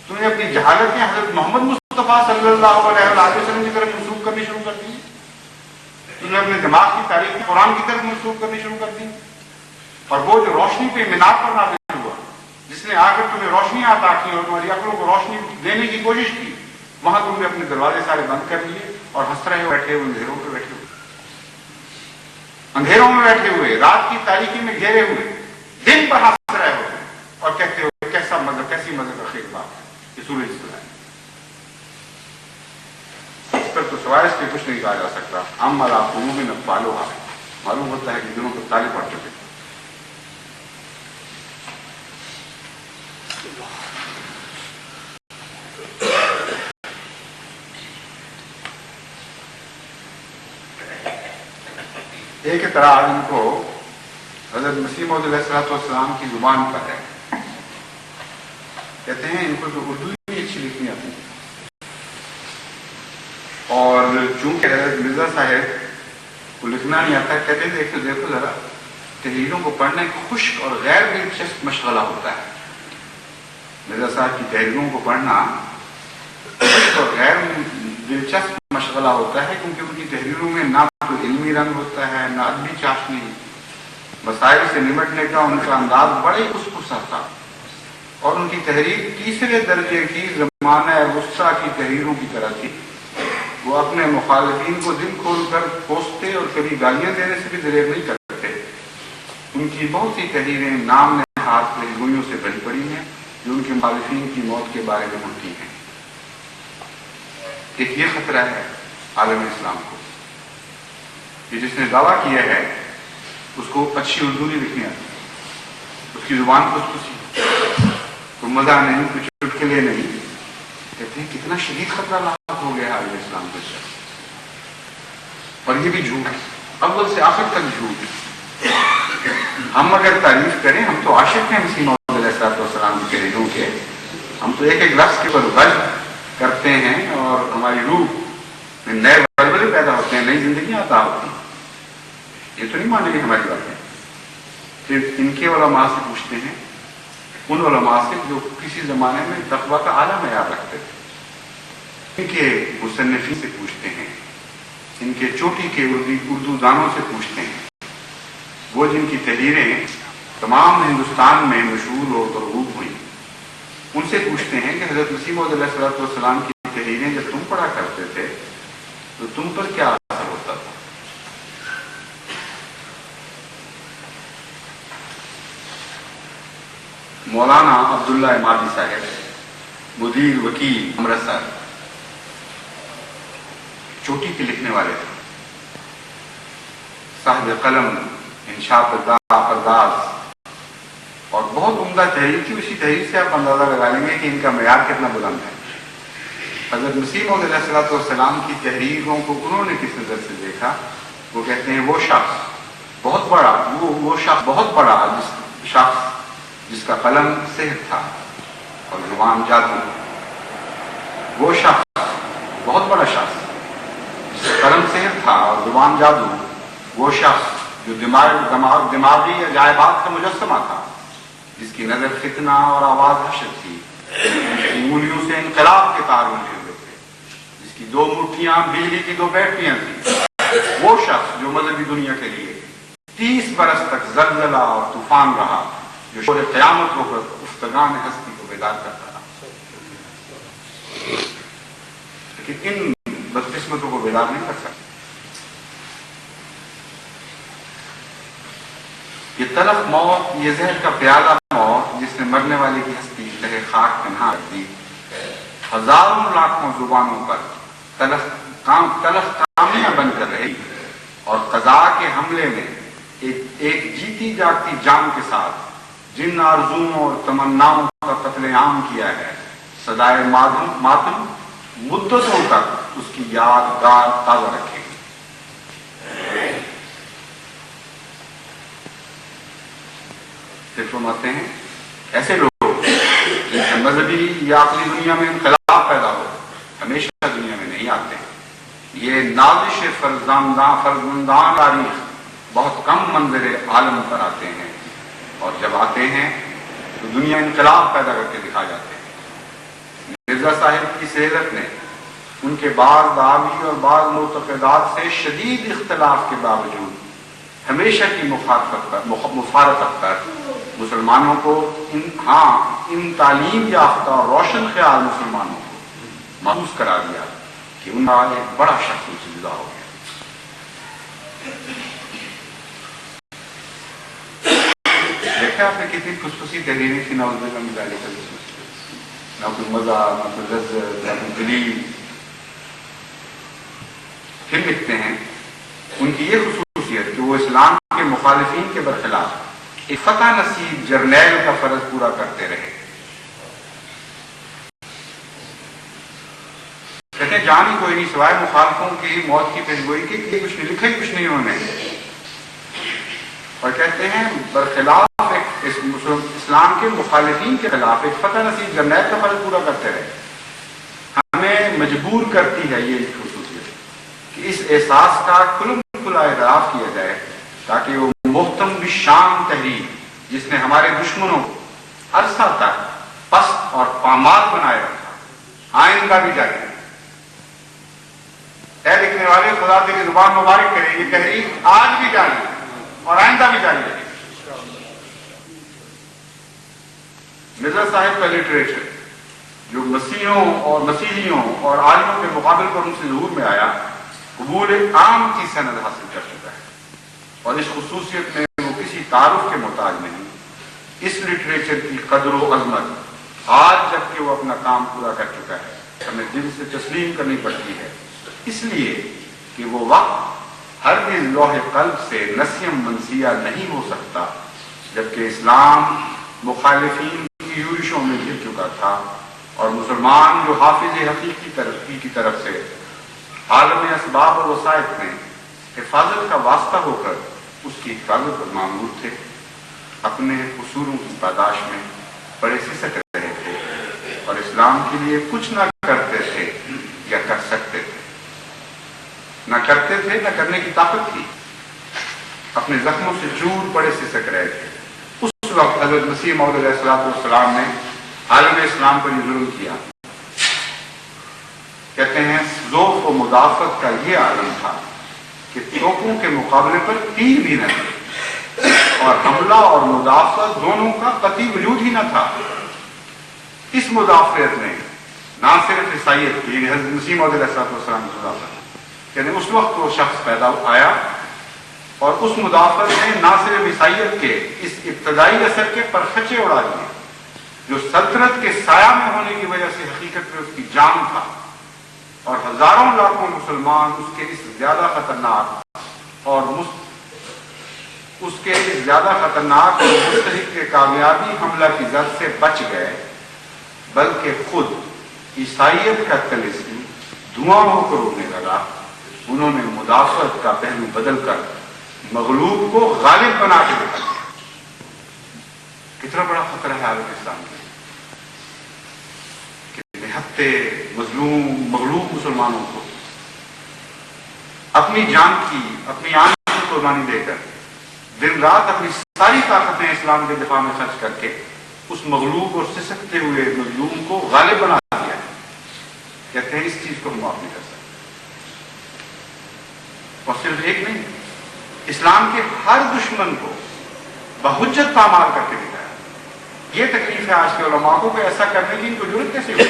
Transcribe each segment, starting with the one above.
تم نے اپنی جہالتیں حضرت محمد مصطفیٰ صلی اللہ علیہ وسلم کی طرف منسوخ کرنی شروع کر دی. تم نے اپنے دماغ کی تاریخ قرآن کی طرف منسوخ کرنی شروع کر دی. اور وہ جو روشنی پہ مینار پر نازل ہوا، جس نے آ کر تمہیں روشنی عطا کی اور تمہاری عقلوں کو روشنی دینے کی کوشش کی، وہاں تم نے اپنے دروازے سارے بند کر لیے اور ہنس رہے ہو، بیٹھے ہوئے اندھیروں پہ بیٹھے ہوئے، اندھیروں میں بیٹھے ہوئے، رات کی تاریکی میں گھیرے ہوئے، دن پر ہنس رہے ہو اور کہتے ہو کیسا مذہب، کیسی مذہب کا خیر بات ہے، یہ سورج سے ہے. اس پر تو سوائے اس کے کچھ نہیں کہا جا سکتا. ہم ملا قلوب اقفالها، معلوم ہوتا ہے کہ دنوں کو تالے پڑ چکے. ایک اعتراض ان کو حضرت مسیح موعود علیہ السلام کی زبان پر ہے. کہتے ہیں ان کو تو اردو ہی اچھی لکھنی آتی ہے، اور چونکہ حضرت مرزا صاحب کو لکھنا نہیں آتا، کہتے ہیں دیکھو ذرا تحریروں کو پڑھنا ایک خشک اور غیر دلچسپ مشغلہ ہوتا ہے. مرزا صاحب کی تحریروں کو پڑھنا خشک اور غیر دلچسپ مشغلہ ہوتا ہے، کیونکہ ان کی تحریروں میں نہ تو علمی رنگ ہوتا ہے، نہ ادبی چاشنی. مسائل سے نمٹنے کا ان کا انداز بڑے خوشپرسا تھا، اور ان کی تحریر تیسرے درجے کی زمانہ وسطیٰ کی تحریروں کی طرح تھی. وہ اپنے مخالفین کو دل کھول کر کوستے اور کبھی گالیاں دینے سے بھی دریغ نہیں کرتے. ان کی بہت سی تحریریں نام نہاد پہلوئیوں سے بھری پڑی ہیں جو ان کے مخالفین کی موت کے بارے میں ہوتی ہیں. ایک یہ خطرہ ہے عالم اسلام کو کہ جس نے دعویٰ کیا ہے اس کو اچھی اردو نہیں لکھنی آتی، اس کی زبان خوشخوشی، کوئی مزہ نہیں، کچھ چٹکلے نہیں. کہتے ہیں کتنا شدید خطرہ لاحق ہو گیا عالم اسلام کے ساتھ. اور یہ بھی جھوٹ، اول سے آخر تک جھوٹ. ہم اگر تعریف کریں، ہم تو عاشق ہیں مسیح موعود علیہ السلام کی تحریروں کے. ہم تو ایک ایک لفظ کے اوپر غلط کرتے ہیں اور ہماری روح میں نئے بلبلے پیدا ہوتے ہیں، نئی زندگیاں عطا ہوتی ہیں. یہ تو نہیں مانیں گے ہماری باتیں. پھر ان کے علماء سے پوچھتے ہیں، ان علماء سے جو کسی زمانے میں تقویٰ کا اعلیٰ معیار رکھتے تھے. ان کے مصنفین سے پوچھتے ہیں، ان کے چوٹی کے اردو دانوں سے پوچھتے ہیں، وہ جن کی تحریریں تمام ہندوستان میں مشہور اور مرغوب ہوئی. ان سے پوچھتے ہیں کہ حضرت مسیح موعود علیہ السلام کی تحریریں جب تم پڑھا کرتے تھے تو تم پر کیا اثر ہوتا تھا؟ مولانا عبداللہ امادی صاحب مدیر وکیل امرتسر چوٹی کے لکھنے والے تھے، صاحب قلم، انشاء پرداز، اور بہت عمدہ تحریر تھی. اسی تحریر سے آپ اندازہ لگا لیں گے کہ ان کا معیار کتنا بلند ہے. حضرت مسیح موعود علیہ السلام کی تحریروں کو انہوں نے کس نظر سے دیکھا؟ وہ کہتے ہیں وہ شخص بہت بڑا جس کا قلم سحر تھا اور زبان جادو. وہ شخص بہت بڑا شخص جس کا قلم سحر تھا اور زبان جادو. وہ شخص جو دماغی عجائبات کا مجسمہ تھا، جس کی نظر فتنہ اور آواز حشر تھی، جس کی انگلیوں سے انقلاب کے تار اٹھے ہوئے تھے، جس کی دو مٹھیاں بجلی کی دو بیٹریاں تھیں. وہ شخص جو مذہبی دنیا کے لیے 30 برس تک زلزلہ اور طوفان رہا، جو شور قیامت ہو کر افتگان ہستی کو بیدار کرتا رہا. لیکن ان بدقسمتوں کو بیدار نہیں کر سکتے. یہ تلخ موت، یہ زہر کا پیالہ موت جس نے مرنے والے کی ہستی تہ خاک پنہا رکھ دی، ہزاروں لاکھوں زبانوں پر تلخ کامیاں بن کر رہی، اور قضا کے حملے میں ایک جیتی جاگتی جان کے ساتھ جن آرزوؤں اور تمناؤں کا قتل عام کیا ہے، صدائے ماتم مدتوں تک اس کی یادگار تازہ رکھے گی. پھر فرماتے ہیں ایسے لوگ جن سے مذہبی یا عقلی دنیا میں انقلاب پیدا ہو ہمیشہ دنیا میں نہیں آتے. یہ نازش فرزندان تاریخ بہت کم منظر عالم پر آتے ہیں، اور جب آتے ہیں تو دنیا انقلاب پیدا کر کے دکھا جاتے ہیں. مرزا صاحب کی سیرت نے ان کے بعض دعوی اور بعض معتقدات سے شدید اختلاف کے باوجود ہمیشہ کی مفارقت پر مسلمانوں کو ان تعلیم یافتہ اور روشن خیال مسلمانوں کو محسوس کرا دیا کہ ان کا ایک بڑا شخص ان سے جدا ہو گیا۔ دیکھا آپ نے کتنی خوشخوشی تحریریں تھی، نہ کوئی مزہ، نہ کوئی لذت، نہ کوئی دلیل۔ پھر لکھتے ہیں ان کی یہ خصوصیت کہ وہ اسلام کے مخالفین کے برخلاف ایک فتح نصیب جرنیل کا فرض پورا کرتے رہے۔ کہتے ہیں جان ہی کوئی نہیں سوائے مخالفوں کی موت کی پیشگوئی کی، کہ کچھ نہیں لکھا ہی کچھ نہیں انہوں نے۔ اور کہتے ہیں برخلاف اسلام کے مخالفین کے خلاف ایک فتح نصیب جرنیل کا فرض پورا کرتے رہے۔ ہمیں مجبور کرتی ہے یہ خصوصیت کہ اس احساس کا کھلم کھلا اعتراف کیا جائے تاکہ وہ محتم بشان تحریر جس نے ہمارے دشمنوں کو عرصہ تک پست اور پامال بنائے رکھا آئندہ بھی جاری رہے۔ اے لکھنے والے، خدا تیری زبان مبارک کرے، یہ تحریر آج بھی جاری ہے اور آئندہ بھی جاری رہے۔ مرزا صاحب کا لٹریچر جو مسیحیوں اور عالموں کے مقابل پر ان سے ظہور میں آیا، قبول عام کی سند حاصل کر چکا ہے، اور اس خصوصیت میں وہ کسی تعارف کے محتاج نہیں۔ اس لٹریچر کی قدر و عظمت آج جب کہ وہ اپنا کام پورا کر چکا ہے ہمیں دل سے تسلیم کرنی پڑتی ہے، اس لیے کہ وہ وقت ہرگز لوح قلب سے نسیم منسیہ نہیں ہو سکتا جبکہ اسلام مخالفین کی یورشوں میں گر چکا تھا اور مسلمان جو حافظ حقیقی ترقی کی طرف سے عالم اسباب اور وسائط میں حفاظت کا واسطہ ہو کر اس کی حفاظت پر مامور تھے، اپنے قصوروں کی پاداش میں بڑے سسک رہے تھے اور اسلام کے لیے کچھ نہ کرتے تھے یا کر سکتے تھے، نہ کرتے تھے نہ کرنے کی طاقت تھی، اپنے زخموں سے چور پڑے سسک رہے تھے۔ اس وقت حضرت مسیح موعود علیہ السلام نے عالم اسلام پر یہ ظلم کیا۔ کہتے ہیں ذوق و مدافعت کا یہ عالم تھا کہ توپوں کے مقابلے پر تیر بھی نہ تھے اور حملہ اور مدافعت دونوں کا قطعی وجود ہی نہ تھا۔ اس مدافعت نے نہ صرف عیسائیت کی، حضرت مسیح موعود علیہ السلام کی مدافعت، یعنی اس وقت وہ شخص پیدا آیا اور اس مدافعت نے نہ صرف عیسائیت کے اس ابتدائی اثر کے پرخچے اڑا دیے جو سلطنت کے سایہ میں ہونے کی وجہ سے حقیقت میں اس کی جان تھا، اور ہزاروں لاکھوں مسلمان اس کے اس زیادہ خطرناک اور مستحق کے کامیابی حملہ کی زد سے بچ گئے، بلکہ خود عیسائیت کا طلسم دھواں ہو کر اڑنے لگا۔ انہوں نے مدافعت کا پہلو بدل کر مغلوب کو غالب بنا کے دکھا دیا۔ کتنا بڑا خطرہ ہے عالم اسلام کے کہ نہتے مظلوم مغلوب مسلمانوں کو اپنی جان کی، اپنی آن کی قربانی دے کر دن رات اپنی ساری طاقتیں اسلام کے دفاع میں خرچ کر کے اس مغلوب اور سسکتے ہوئے مظلوم کو غالب بنا دیا۔ کہتے ہیں اس چیز کو ہم معاف نہیں کر سکتے۔ اور صرف ایک نہیں، اسلام کے ہر دشمن کو بحجت پامال کر کے دکھایا۔ یہ تکلیف ہے آج کے علماء کو کہ ایسا کرنے کی ان کو ضرورت کیسے ہوئی؟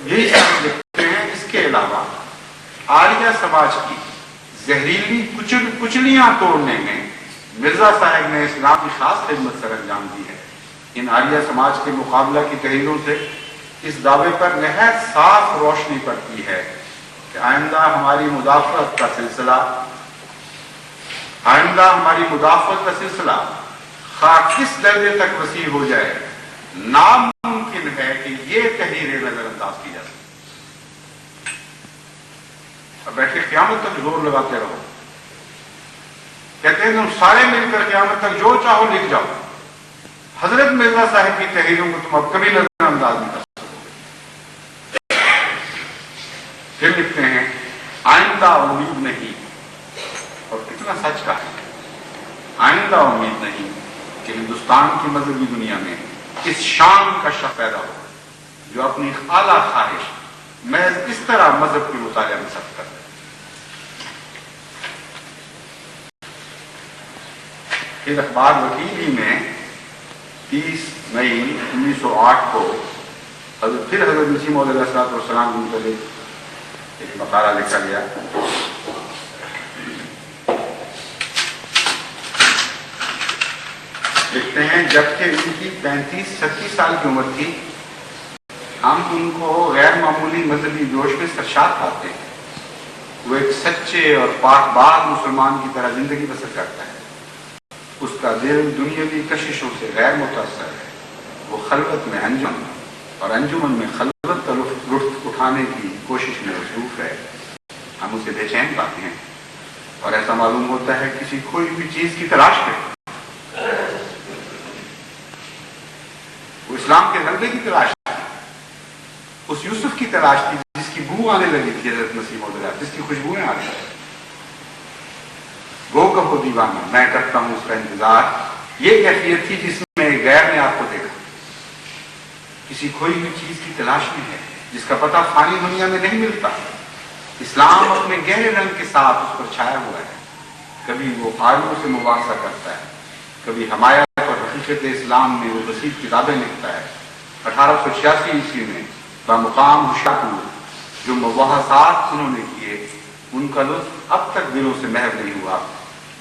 یہی چیز لکھتے ہیں۔ اس کے علاوہ آریہ سماج کی زہریلی کچلیاں توڑنے میں مرزا صاحب نے اسلام کی خاص خدمت سر انجام دی ہے۔ ان آریہ سماج کے مقابلہ کی تحریروں سے اس دعوے پر نہایت صاف روشنی پڑتی ہے کہ آئندہ ہماری مدافعت کا سلسلہ خواہ کس درجے تک وسیع ہو جائے، ناممکن ہے کہ یہ تحریریں نظر انداز کی جا سکیں۔ اب بیٹھے قیامت تک زور لگاتے رہو۔ کہتے ہیں تم سارے مل کر قیامت تک جو چاہو لکھ جاؤ، حضرت مرزا صاحب کی تحریروں کو تم اب کبھی نظر انداز نہیں کر سکتے۔ پھر لکھتے ہیں آئندہ امید نہیں، اور کتنا سچ کا ہے، آئندہ امید نہیں کہ ہندوستان کی مذہبی دنیا میں اس شان کا شخص پیدا ہو جو اپنی اعلیٰ خواہش محض اس طرح مذہب کے مطالعہ میں سب کرتے ہیں۔ پھر اخبار وکیل ہی میں 30 مئی 1908 کو پھر حضرت مسیح موعود علیہ الصلوۃ والسلام کے متعلق ایک مقالہ لکھا گیا۔ لکھتے ہیں جبکہ ان کی 35-36 سال کی عمر تھی، ہم ان کو غیر معمولی مذہبی جوش میں سرشار پاتے ہیں۔ وہ ایک سچے اور پاک باز مسلمان کی طرح زندگی بسر کرتا ہے۔ اس کا دل دنیاوی کششوں سے غیر متاثر ہے۔ وہ خلوت میں انجمن اور انجمن میں خلوت کا لطف اٹھانے کی کوشش میں مصروف ہے۔ ہم اسے بے چین پاتے ہیں اور ایسا معلوم ہوتا ہے کسی کوئی بھی چیز کی تلاش کرے۔ وہ اسلام کے غلبے کی تلاش تھی، اس یوسف کی تلاش تھی جس کی بو آنے لگی تھی حضرت مسیح موعود، جس کی خوشبوئیں آ رہی ہیں۔ گو کہو دیوانہ میں کرتا ہوں اس کا انتظار، یہ کیفیت تھی جس میں غیر نے آپ کو دیکھا۔ کسی کھوئی ہوئی چیز کی تلاش میں ہے جس کا پتہ فانی دنیا میں نہیں ملتا۔ اسلام اپنے گہرے رنگ کے ساتھ اس پر چھایا ہوا ہے۔ کبھی وہ آریوں سے مباحثہ کرتا ہے، کبھی حمایت اور حقیقت اسلام میں وہ بسیط کتابیں لکھتا ہے۔ 1886 عیسوی میں بامقام ہوشیارپور جو مباحثات انہوں نے کیے، ان کا لطف اب تک دلوں سے محو نہیں ہوا۔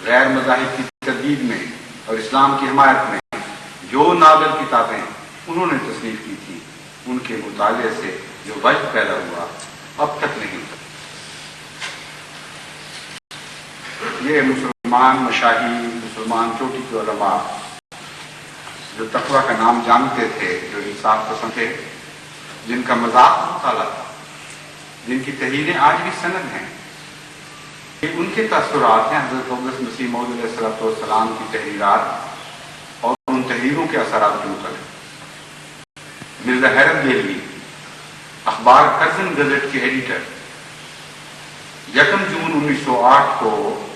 غیر مذاہب کی تردید میں اور اسلام کی حمایت میں جو نادر کتابیں انہوں نے تصنیف کی تھی، ان کے مطالعے سے جو وجد پیدا ہوا اب تک نہیں۔ یہ مسلمان مشاہیر، مسلمان چوٹی کے علماء جو تقویٰ کا نام جانتے تھے، جو انصاف پسند تھے، جن کا مذاق بہت اعلیٰ تھا، جن کی تحریریں آج بھی سند ہیں، یہ ان کے تاثرات ہیں حضرت مسیح موعود علیہ الصلوۃ والسلام کی تحریرات اور ان تحریروں کے اثرات کے متعلق۔ مرزا حیرت دہلوی اخبار کرزن گزٹ کے ایڈیٹر 1 جون 1908 کو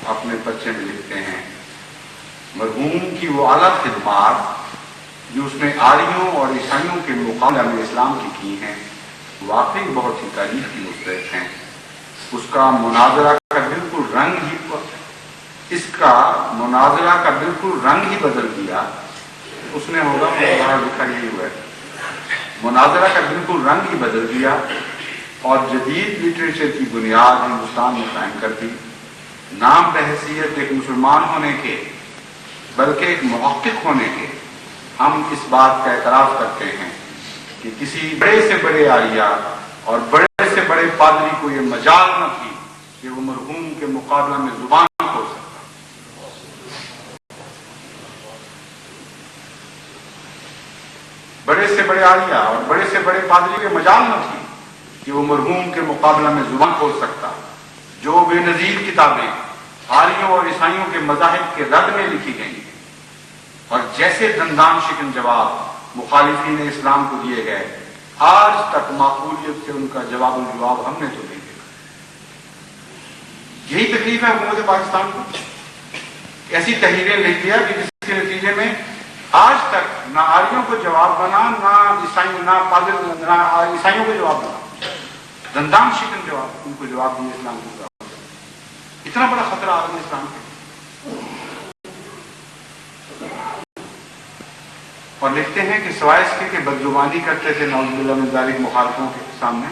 اپنے پرچے میں لکھتے ہیں، مرحوم کی وہ اعلیٰ خدمات جو اس نے آریوں اور عیسائیوں کے مقابلہ میں اسلام کی ہیں واقعی بہت ہی تعریف کی مستحق ہیں۔ اس کا مناظرہ کا بالکل رنگ ہی بدل دیا۔ اس نے ہوگا لکھا یہی ہوا ہے، مناظرہ کا بالکل رنگ ہی بدل دیا اور جدید لٹریچر کی بنیاد ہندوستان میں قائم کر دی۔ نام بحیثیت ایک مسلمان ہونے کے بلکہ ایک محقق ہونے کے ہم اس بات کا اعتراف کرتے ہیں کہ کسی بڑے سے بڑے عالیہ اور بڑے سے بڑے پادری کو یہ مجال نہ تھی کہ وہ مرحوم کے مقابلہ میں زبان کھول سکتا۔ بڑے سے بڑے عالیہ اور بڑے سے بڑے پادری کے مجال نہ تھی کہ وہ مرحوم کے مقابلہ میں زبان کھول سکتا۔ جو بے نظیر کتابیں آریوں اور عیسائیوں کے مذاہب کے رد میں لکھی گئیں اور جیسے دندان شکن جواب مخالفین اسلام کو دیے گئے، آج تک معقولیت سے ان کا جواب ہم نے تو نہیں دیکھا۔ یہی تکلیف ہے حکومت پاکستان کو، ایسی تحریریں لکھ دیا کہ جس کے نتیجے میں آج تک نہ آریوں کو جواب بنا، نہ عیسائیوں کو جواب بنا، دندان شکن جواب ان کو جواب دیے اسلام کو۔ اتنا بڑا خطرہ عالم اسلام کے، اور لکھتے ہیں کہ سوائے اس کے کہ بدزبانی کرتے تھے نعوذ باللہ من ذالک مخالفوں کے سامنے،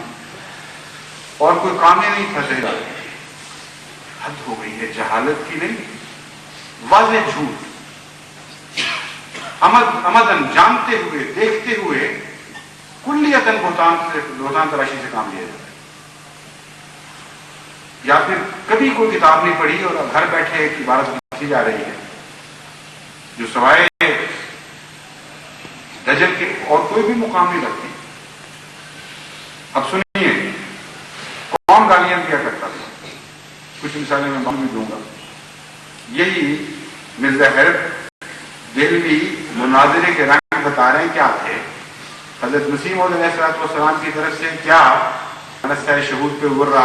اور کوئی کام ہی نہیں تھا۔ حد ہو گئی ہے، جہالت کی نہیں، واضح جھوٹ، عمدن جانتے ہوئے دیکھتے ہوئے کلیتاً بہتان تراشی سے کام لیا جاتا ہے۔ یا پھر کبھی کوئی کتاب نہیں پڑھی اور گھر بیٹھے ایک عبارت لکھی جا رہی ہے جو سوائے دجل کے اور کوئی بھی مقام نہیں رکھتی۔ اب سنیے کون گالیاں دیا کرتا تھا، کچھ مثالیں میں بھی دوں گا۔ یہی مرزا حیرت دہلوی مناظرے کے رنگ بتا رہے ہیں کیا تھے۔ حضرت مسیح موعود علیہ الصلوۃ والسلام کی طرف سے کیا منصہ شہود پہ ابھر رہا